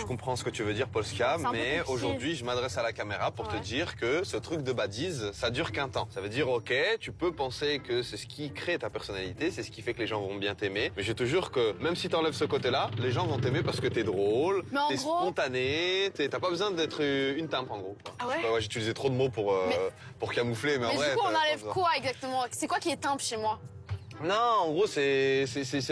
comprends ce que tu veux dire, Polska, C'est un peu mais compliqué. aujourd'hui, je m'adresse à la caméra pour te Ouais. dire que ce truc de badise, ça dure qu'un temps. Ça veut dire, ok, tu peux penser que c'est ce qui crée ta personnalité, c'est ce qui fait que les gens vont bien t'aimer, mais je te jure que même si t'enlèves ce côté-là, les gens vont t'aimer parce que t'es drôle, Mais en t'es gros- spontané, t'as pas besoin d'être une timbre en gros. Ah ouais? Ouais, j'ai utilisé trop de mots pour camoufler, mais en Mais vrai. du coup, on t'as pas enlève besoin. quoi exactement? C'est quoi qui est timbre chez moi? Non, en gros, c'est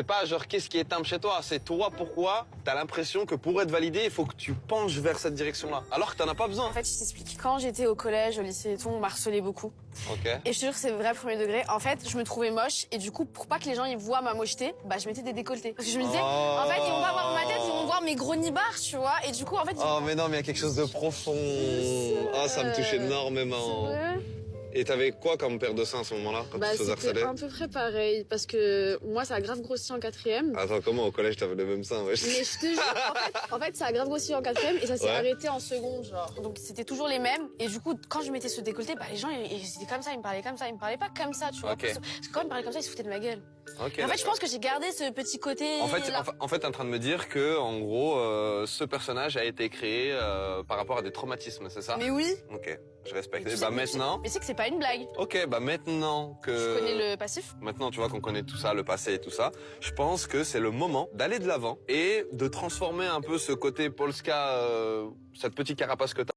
pas genre qu'est-ce qui est timbre chez toi, c'est toi pourquoi t'as l'impression que pour être validé, il faut que tu penches vers cette direction-là, alors que t'en as pas besoin. En fait, je t'explique. Quand j'étais au collège, au lycée et tout, on m'harcelait beaucoup. Ok. Et je te jure que c'est vrai premier degré. En fait, je me trouvais moche et du coup, pour pas que les gens ils voient ma mocheté, bah je mettais des décolletés. Parce que je me disais, Oh. en fait, ils vont pas voir ma tête, ils vont voir mes gros nibards, tu vois. Et du coup, en fait, Oh mais non, mais il y a quelque chose de profond. Ah, ça me touche énormément. Et t'avais quoi comme paire de seins à ce moment-là, quand tu te faisais C'était harceler? à peu près pareil, parce que moi, ça a grave grossi en quatrième. Attends, comment au collège t'avais le même sein, wesh? Mais je te jure, en fait, ça a grave grossi en quatrième et ça s'est Ouais. arrêté en seconde, genre. donc c'était toujours les mêmes. Et du coup, quand je mettais ce décolleté, bah les gens ils étaient comme ça, ils me parlaient comme ça, ils me parlaient pas comme ça, tu vois. Ok. Parce que quand ils me parlaient comme ça, ils se foutaient de ma gueule. Ok. Et en fait, je d'accord. pense que j'ai gardé ce petit côté. En fait, là. t'es en train de me dire que, en gros, ce personnage a été créé par rapport à des traumatismes, c'est ça? Mais oui. Ok, je respecte. Mais tu Bah sais- maintenant. Mais c'est que c'est pas une blague. Ok, bah maintenant que. Je connais le passif. Maintenant, tu vois qu'on connaît tout ça, le passé et tout ça, je pense que c'est le moment d'aller de l'avant et de transformer un peu ce côté Polska, cette petite carapace que t'as.